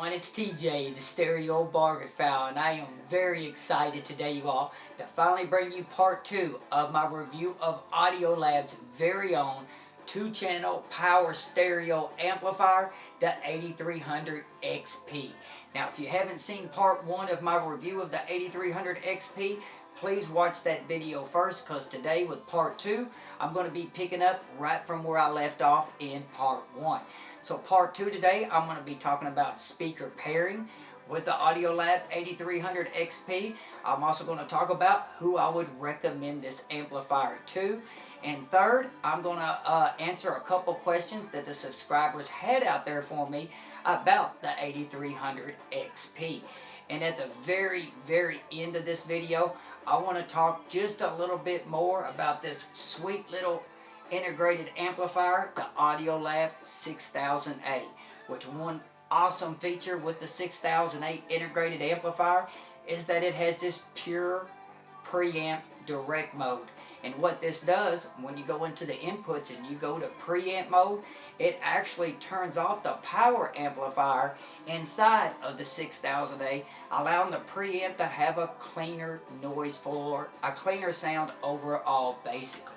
It's TJ, the Stereo-Bargainphile, and I am very excited today, you all, to finally bring you part 2 of my review of Audiolab's very own 2-channel power stereo amplifier, the 8300 XP. Now, if you haven't seen part 1 of my review of the 8300 XP, please watch that video first, because today with part 2, I'm going to be picking up right from where I left off in part 1. So part 2 today, I'm going to be talking about speaker pairing with the Audiolab 8300 XP. I'm also going to talk about who I would recommend this amplifier to. And third, I'm going to answer a couple questions that the subscribers had out there for me about the 8300 XP. And at the very end of this video, I want to talk just a little bit more about this sweet little integrated amplifier, the Audiolab 6000A, which one awesome feature with the 6000A integrated amplifier is that it has this pure preamp direct mode. And what this does, when you go into the inputs and you go to preamp mode, it actually turns off the power amplifier inside of the 6000A, allowing the preamp to have a cleaner noise floor, a cleaner sound overall, basically.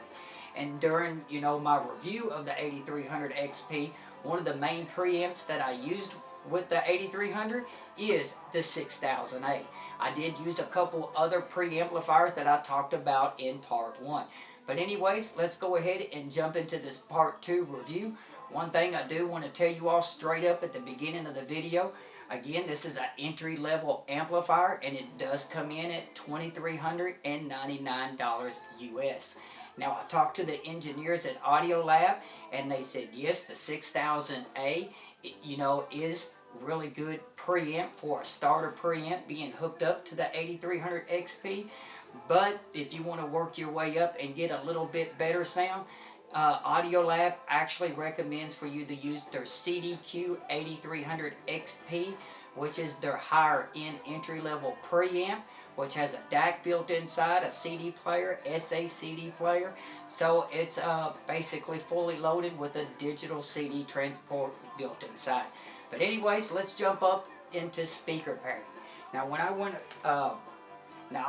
And during, my review of the 8300 XP, one of the main preamps that I used with the 8300 is the 6000A. I did use a couple other preamplifiers that I talked about in part 1. But anyways, let's go ahead and jump into this part 2 review. One thing I do want to tell you all straight up at the beginning of the video, again, this is an entry-level amplifier, and it does come in at $2,399 US. Now, I talked to the engineers at Audiolab, and they said, yes, the 6000A, is really good preamp for a starter preamp being hooked up to the 8300 XP. But if you want to work your way up and get a little bit better sound, Audiolab actually recommends for you to use their CDQ 8300 XP, which is their higher end entry-level preamp, which has a DAC built inside, a CD player, SA CD player. So it's basically fully loaded with a digital CD transport built inside. But anyways, let's jump up into speaker pairing. Now, I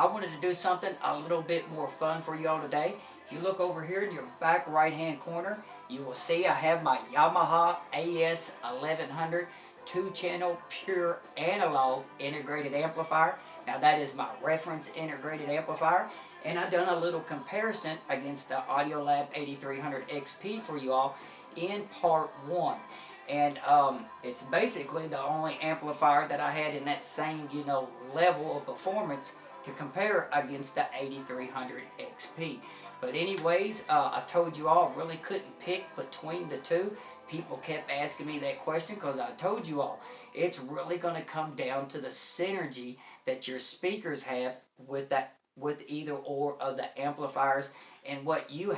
wanted to do something a little bit more fun for y'all today. If you look over here in your back right-hand corner, you will see I have my Yamaha AS1100 2-channel pure analog integrated amplifier. Now, that is my reference integrated amplifier, and I've done a little comparison against the Audiolab 8300 XP for you all in part 1. And it's basically the only amplifier that I had in that same, level of performance to compare against the 8300 XP. But anyways, I told you all I really couldn't pick between the two. People kept asking me that question because I told you all it's really going to come down to the synergy that your speakers have with either or of the amplifiers, and what you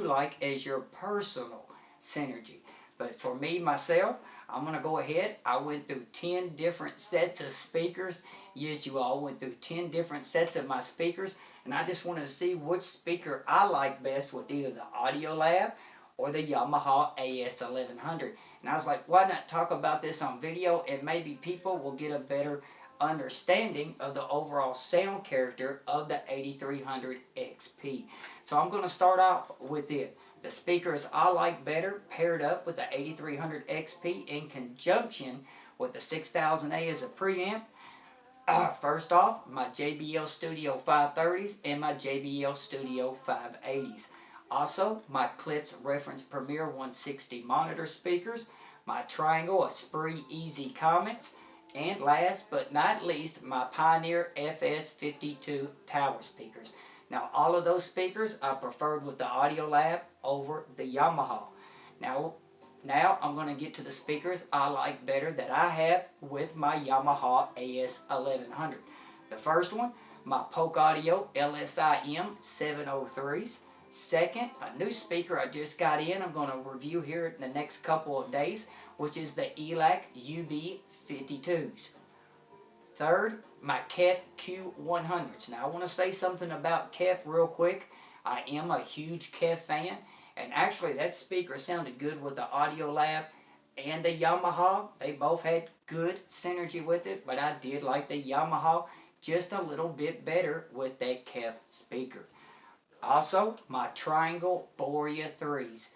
like as your personal synergy. But for me myself, I'm going to go ahead. I went through 10 different sets of speakers. Yes, you all went through 10 different sets of my speakers, and I just wanted to see which speaker I like best with either the Audiolab or the Yamaha AS1100. And I was like, why not talk about this on video, and maybe people will get a better understanding of the overall sound character of the 8300 XP. So I'm going to start off with it. The speakers I like better paired up with the 8300 XP in conjunction with the 6000A as a preamp. First off, my JBL Studio 530s and my JBL Studio 580s. Also, my Klipsch Reference Premier 160 monitor speakers, my Triangle Esprit Easy Comets, and last but not least, my Pioneer FS52 tower speakers. Now, all of those speakers I preferred with the Audiolab over the Yamaha. Now I'm going to get to the speakers I like better that I have with my Yamaha AS1100. The first one, my Polk Audio LSIM 703s. Second, a new speaker I just got in, I'm going to review here in the next couple of days, which is the ELAC UB52s. Third, my KEF Q100s. Now, I want to say something about KEF real quick. I am a huge KEF fan, and actually that speaker sounded good with the Audiolab and the Yamaha, they both had good synergy with it, but I did like the Yamaha just a little bit better with that KEF speaker. Also, my Triangle Borea 3s.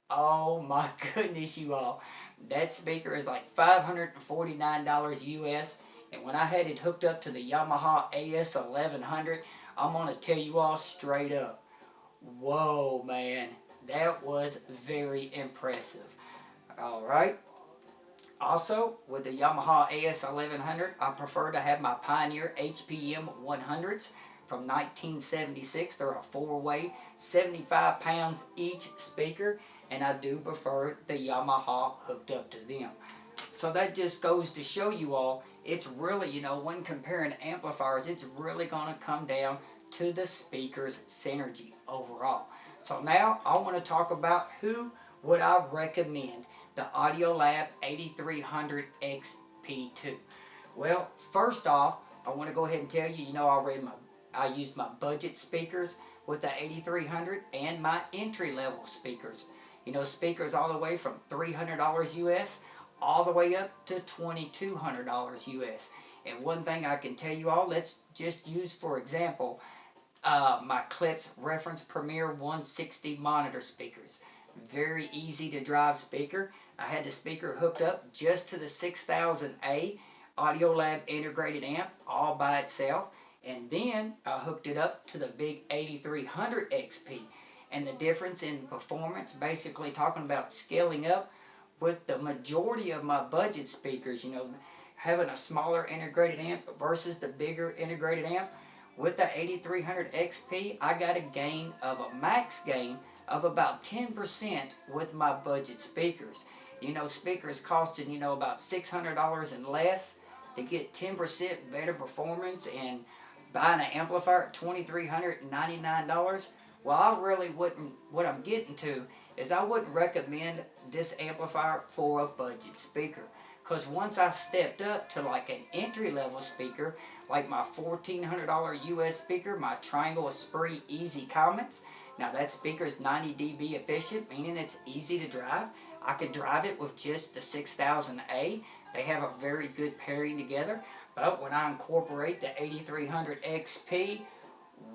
Oh my goodness, you all. That speaker is like $549 US. And when I had it hooked up to the Yamaha AS1100, I'm going to tell you all straight up. Whoa, man. That was very impressive. Alright. Also, with the Yamaha AS1100, I prefer to have my Pioneer HPM 100s from 1976. They're a four-way, 75 pounds each speaker, and I do prefer the Yamaha hooked up to them. So that just goes to show you all, it's really, you know, when comparing amplifiers, it's really going to come down to the speaker's synergy overall. So now I want to talk about who would I recommend the Audiolab 8300 XP2. Well, first off, I want to go ahead and tell you, you know, I used my budget speakers with the 8300 and my entry-level speakers. You know, speakers all the way from $300 US all the way up to $2,200 US. And one thing I can tell you all, let's just use for example my Klipsch Reference Premier 160 monitor speakers. Very easy to drive speaker. I had the speaker hooked up just to the 6000A Audiolab integrated amp all by itself, and then I hooked it up to the big 8300 XP. And the difference in performance, basically talking about scaling up with the majority of my budget speakers, you know, having a smaller integrated amp versus the bigger integrated amp, with the 8300 XP, I got a gain of a max gain of about 10% with my budget speakers. You know, speakers costing, you know, about $600 and less to get 10% better performance, and buying an amplifier at $2,399. Well, I really wouldn't, what I'm getting to is I wouldn't recommend this amplifier for a budget speaker. Because once I stepped up to like an entry-level speaker, like my $1,400 US speaker, my Triangle Esprit Easy Comments. Now that speaker is 90 dB efficient, meaning it's easy to drive. I could drive it with just the 6000A. They have a very good pairing together. But when I incorporate the 8300 XP,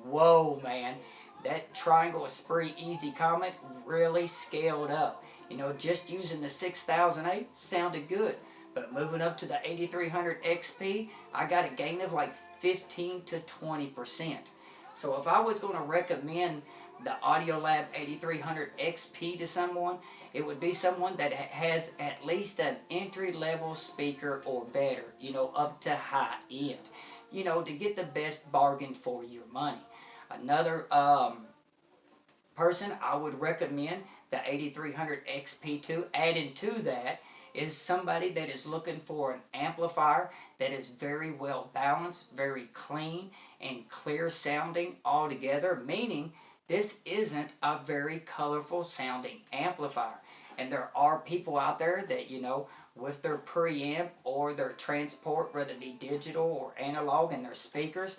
whoa man, that Triangle Esprit Easy Comment really scaled up. You know, just using the 6000A sounded good. But moving up to the 8300 XP, I got a gain of like 15 to 20%. So if I was going to recommend the Audiolab 8300 XP to someone, it would be someone that has at least an entry-level speaker or better, you know, up to high end, you know, to get the best bargain for your money. Another person I would recommend the 8300 XP2, adding to that, is somebody that is looking for an amplifier that is very well balanced, very clean, and clear sounding altogether, meaning this isn't a very colorful sounding amplifier. And there are people out there that, you know, with their preamp or their transport, whether it be digital or analog, in their speakers,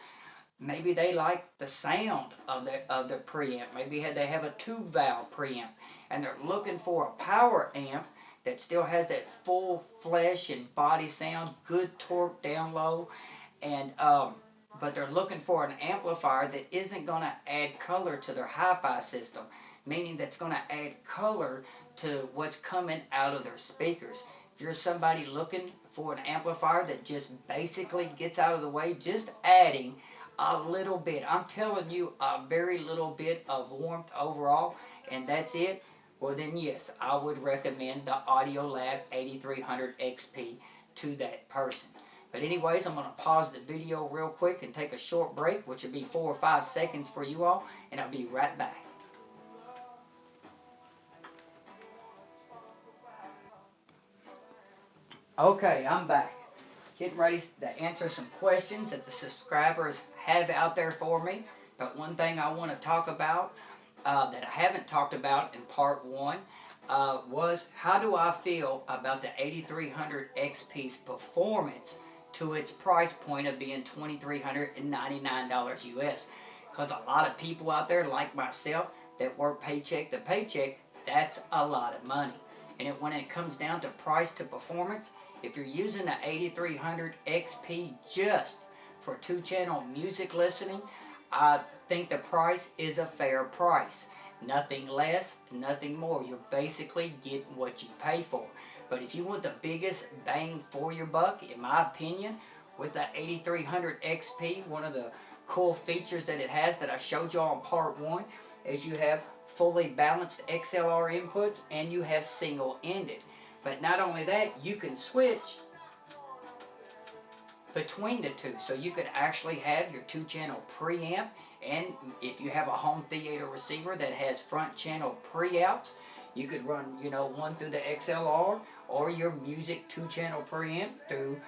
maybe they like the sound of the preamp. Maybe they have a two-valve preamp, and they're looking for a power amp that still has that full flesh and body sound, good torque down low, and but they're looking for an amplifier that isn't going to add color to their hi-fi system, meaning that's going to add color to what's coming out of their speakers. If you're somebody looking for an amplifier that just basically gets out of the way, just adding a little bit, I'm telling you, a very little bit of warmth overall, and that's it, well then yes, I would recommend the Audiolab 8300 XP to that person. But anyways, I'm going to pause the video real quick and take a short break, which will be 4 or 5 seconds for you all, and I'll be right back. Okay, I'm back. Getting ready to answer some questions that the subscribers have out there for me. But one thing I want to talk about that I haven't talked about in part 1 was how do I feel about the 8300 XP's performance to its price point of being $2,399 US. Because a lot of people out there like myself that work paycheck to paycheck, that's a lot of money. And when it comes down to price to performance, if you're using the 8300 XP just for 2-channel music listening, I think the price is a fair price. Nothing less, nothing more. You're basically getting what you pay for. But if you want the biggest bang for your buck, in my opinion, with the 8300 XP, one of the cool features that it has that I showed you on part 1 is you have fully balanced XLR inputs and you have single-ended. But not only that, you can switch between the two. So you could actually have your 2-channel preamp, and if you have a home theater receiver that has front channel pre-outs, you could run, one through the XLR or your music 2-channel preamp through,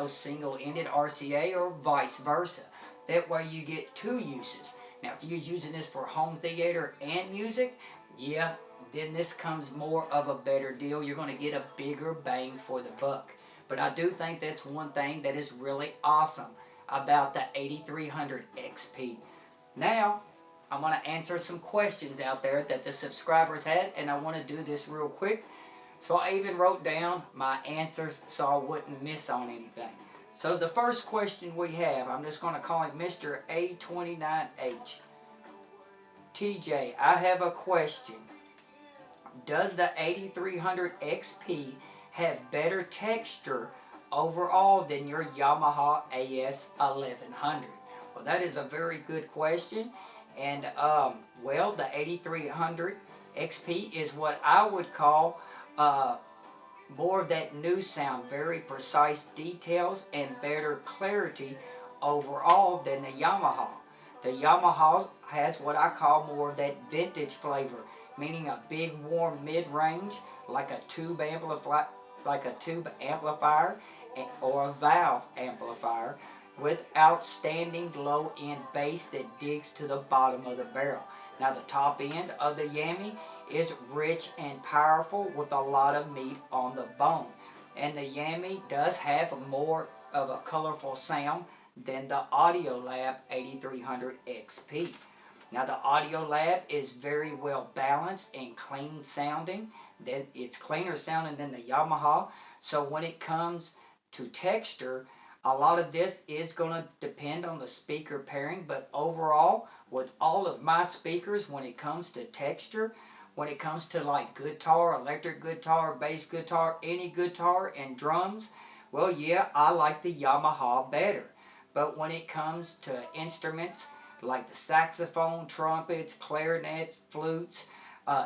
single-ended RCA or vice versa. That way you get 2 uses. Now if you're using this for home theater and music, yeah, then this comes more of a better deal. You're going to get a bigger bang for the buck. But I do think that's one thing that is really awesome about the 8300 XP. Now, I'm going to answer some questions out there that the subscribers had, and I want to do this real quick. So I even wrote down my answers so I wouldn't miss on anything. So the first question we have, I'm just going to call him Mr. A29H. TJ, I have a question. Does the 8300 XP have better texture overall than your Yamaha AS1100? Well, that is a very good question. And, well, the 8300 XP is what I would call more of that new sound, very precise details and better clarity overall than the Yamaha. The Yamaha has what I call more of that vintage flavor, meaning a big warm mid-range, like a tube amplifier, or a valve amplifier, with outstanding low-end bass that digs to the bottom of the barrel. Now the top end of the Yami is rich and powerful with a lot of meat on the bone. And the Yami does have more of a colorful sound than the Audiolab 8300 XP. Now the Audiolab is very well balanced and clean sounding. It's cleaner sounding than the Yamaha. So when it comes to texture, a lot of this is going to depend on the speaker pairing, but overall, with all of my speakers, when it comes to texture, when it comes to like guitar, electric guitar, bass guitar, any guitar and drums, well, yeah, I like the Yamaha better. But when it comes to instruments like the saxophone, trumpets, clarinets, flutes,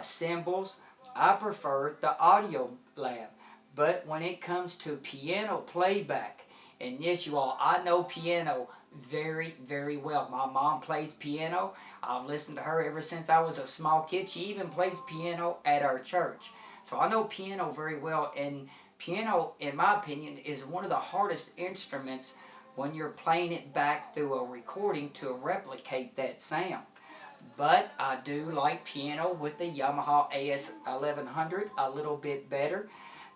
cymbals, I prefer the Audiolab. But when it comes to piano playback, and yes, you all, I know piano very, very well. My mom plays piano. I've listened to her ever since I was a small kid. She even plays piano at our church. So I know piano very well, and piano, in my opinion, is one of the hardest instruments when you're playing it back through a recording to replicate that sound. But I do like piano with the Yamaha AS1100 a little bit better.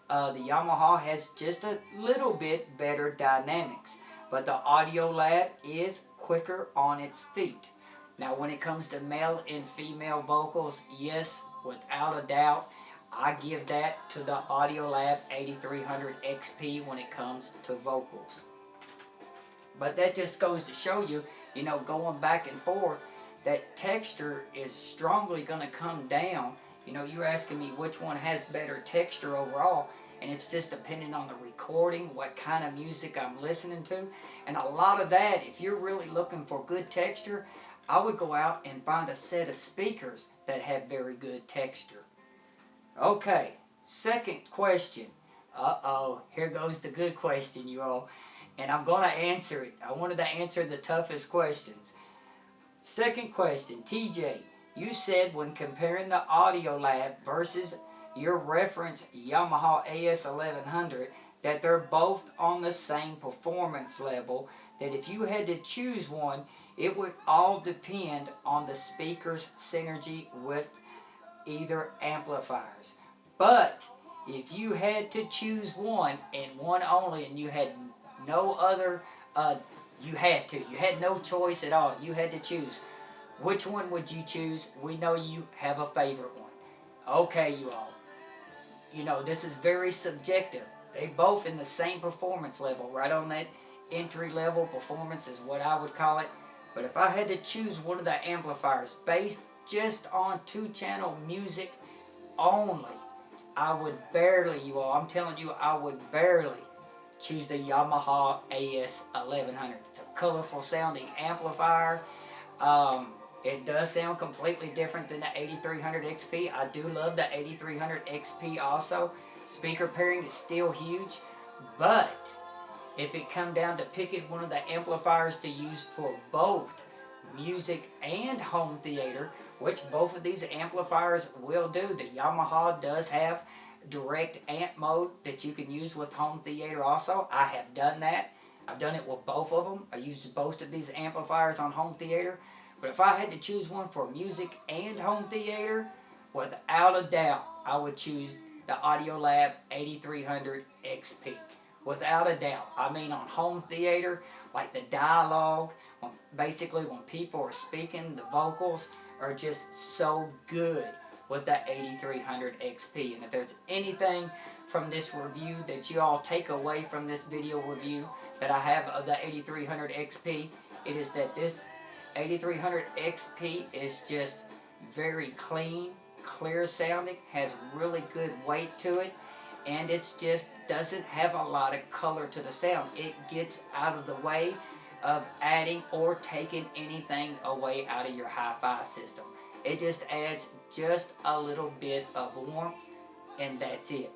The Yamaha has just a little bit better dynamics, but the Audiolab is quicker on its feet. Now when it comes to male and female vocals, yes, without a doubt, I give that to the Audiolab 8300 XP when it comes to vocals. But that just goes to show you, going back and forth, that texture is strongly going to come down. You're asking me which one has better texture overall, and it's just depending on the recording, what kind of music I'm listening to. And a lot of that, if you're really looking for good texture, I would go out and find a set of speakers that have very good texture. Okay, second question. Uh-oh, here goes the good question, you all. And I'm going to answer it. I wanted to answer the toughest questions. Second question, TJ, you said when comparing the Audiolab versus your reference Yamaha AS1100 that they're both on the same performance level, that if you had to choose one, it would all depend on the speaker's synergy with either amplifiers. But if you had to choose one and one only, and you had no other, you had no choice at all, you had to choose, which one would you choose? We know you have a favorite one. Okay, you all. you know, this is very subjective. They both in the same performance level, right on that entry level performance is what I would call it. But if I had to choose one of the amplifiers based just on 2-channel music only, I would barely, you all, I'm telling you, I would barely choose the Yamaha AS1100. It's a colorful sounding amplifier. Um, it does sound completely different than the 8300 XP. I do love the 8300 XP also. Speaker pairing is still huge, but if it come down to picking one of the amplifiers to use for both music and home theater, which both of these amplifiers will do. The Yamaha does have direct amp mode that you can use with home theater also. I have done that. I've done it with both of them. I used both of these amplifiers on home theater. But if I had to choose one for music and home theater, without a doubt, I would choose the Audiolab 8300 XP. Without a doubt. I mean, on home theater, like the dialogue, basically when people are speaking, the vocals are just so good with the 8300 XP. And if there's anything from this review that you all take away from this video review that I have of the 8300 XP, it is that this 8300 XP is just very clean, clear sounding, has really good weight to it, and it's just doesn't have a lot of color to the sound. It gets out of the way of adding or taking anything away out of your hi-fi system. It just adds just a little bit of warmth, and that's it.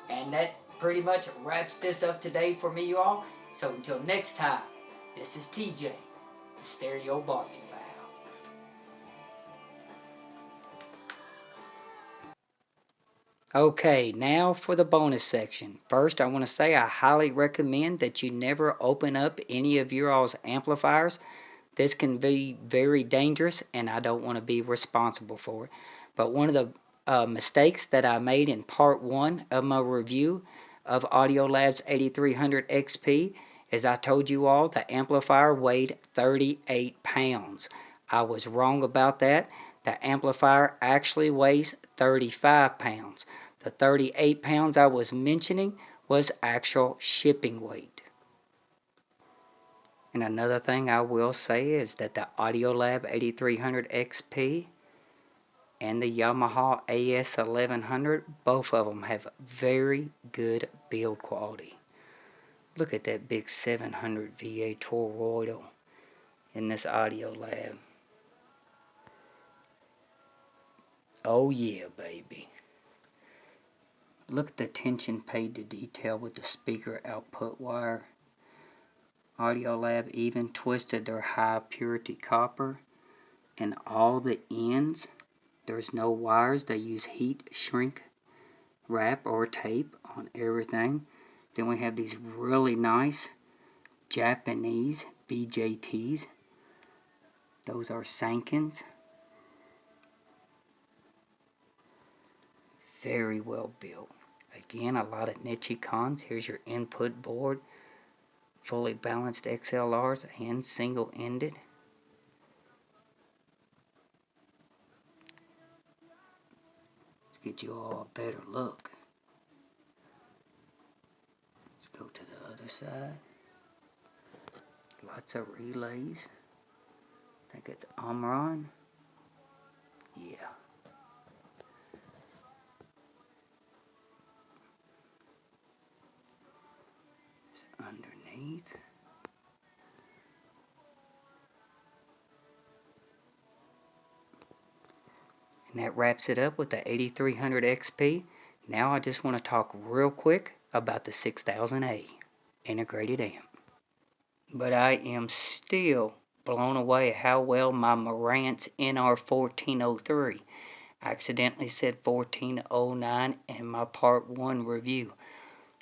And that pretty much wraps this up today for me, you all. So until next time, this is TJ, the Stereo-Bargainphile. Okay, now for the bonus section. First, I want to say I highly recommend that you never open up any of your all's amplifiers. This can be very dangerous, and I don't want to be responsible for it. But one of the mistakes that I made in part 1 of my review of Audiolab's 8300 XP is I told you all the amplifier weighed 38 pounds. I was wrong about that. The amplifier actually weighs 35 pounds. The 38 pounds I was mentioning was actual shipping weight. And another thing I will say is that the Audiolab 8300 XP and the Yamaha AS1100, both of them have very good build quality. Look at that big 700 VA toroidal in this Audiolab. Oh yeah, baby. Look at the attention paid to detail with the speaker output wire. Audiolab even twisted their high purity copper, and all the ends, there's no wires. They use heat shrink wrap or tape on everything. Then we have these really nice Japanese BJTs. Those are Sankins. Very well built. Again, a lot of niche cons. Here's your input board. Fully balanced XLRs and single-ended. Let's get you all a better look. Let's go to the other side. Lots of relays. I think it's Omron. Yeah. Underneath. And that wraps it up with the 8300 XP. Now I just want to talk real quick about the 6000A integrated amp. But I am still blown away how well my Marantz NR1403. I accidentally said 1409 in my part 1 review.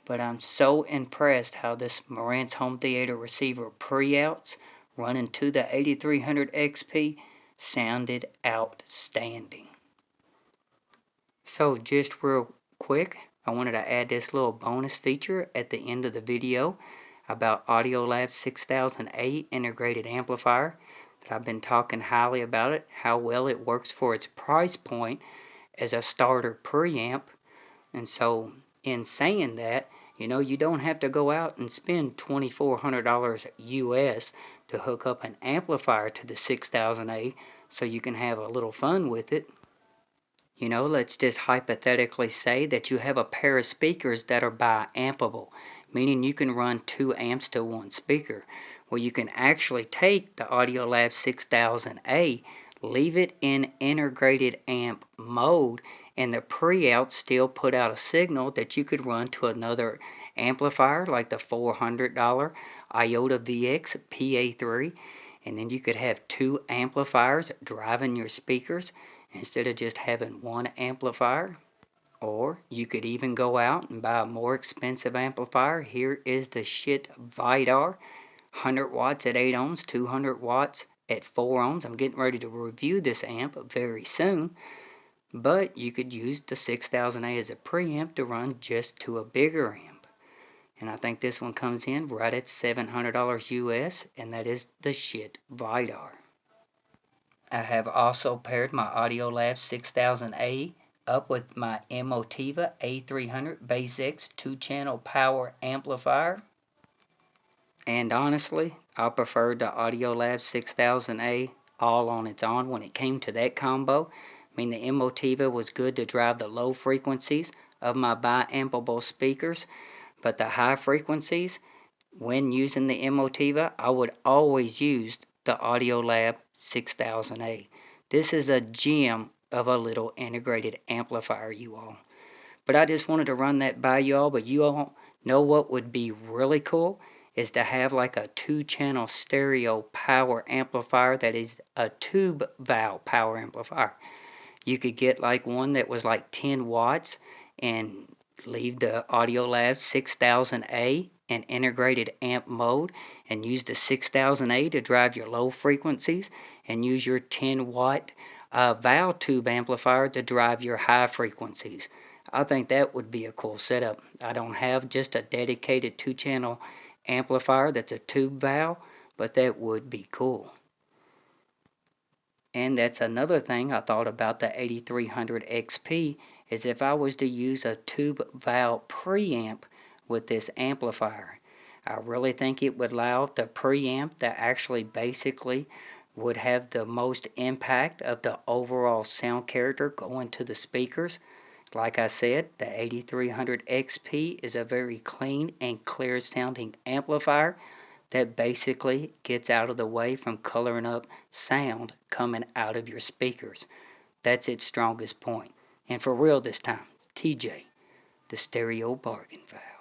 But I'm so impressed how this Marantz home theater receiver pre-outs running to the 8300 XP sounded outstanding. So just real quick, I wanted to add this little bonus feature at the end of the video about Audiolab's 6000A integrated amplifier that I've been talking highly about it, how well it works for its price point as a starter preamp. And so in saying that, you know, you don't have to go out and spend $2,400 US to hook up an amplifier to the 6000A so you can have a little fun with it. You know, let's just hypothetically say that you have a pair of speakers that are bi-ampable, meaning you can run 2 amps to one speaker. Well, you can actually take the Audiolab 6000A, leave it in integrated amp mode, and the pre-out still put out a signal that you could run to another amplifier like the $400 Iota VX PA3, and then you could have 2 amplifiers driving your speakers instead of just having one amplifier. Or you could even go out and buy a more expensive amplifier. Here is the shit Vidar, 100 watts at 8 ohms, 200 watts at 4 ohms. I'm getting ready to review this amp very soon. But you could use the 6000A as a preamp to run just to a bigger amp. And I think this one comes in right at $700 US, and that is the shit Vidar. I have also paired my Audiolab 6000A up with my Emotiva A300 Base X 2-channel power amplifier. And honestly, I preferred the Audiolab 6000A all on its own when it came to that combo. I mean, the Emotiva was good to drive the low frequencies of my bi-ampable speakers, but the high frequencies, when using the Emotiva, I would always use the Audiolab 6000A. This is a gem of a little integrated amplifier, you all. But I just wanted to run that by you all. But you all know what would be really cool is to have like a 2-channel stereo power amplifier that is a tube valve power amplifier. You could get like one that was like 10 watts and leave the Audiolab 6000A in integrated amp mode and use the 6000A to drive your low frequencies and use your 10 watt valve tube amplifier to drive your high frequencies. I think that would be a cool setup. I don't have just a dedicated 2-channel amplifier that's a tube valve, but that would be cool. And that's another thing I thought about the 8300 XP is if I was to use a tube valve preamp with this amplifier. I really think it would allow the preamp that actually basically would have the most impact of the overall sound character going to the speakers. Like I said, the 8300 XP is a very clean and clear sounding amplifier that basically gets out of the way from coloring up sound coming out of your speakers. That's its strongest point. And for real this time, TJ, the Stereo-Bargainphile.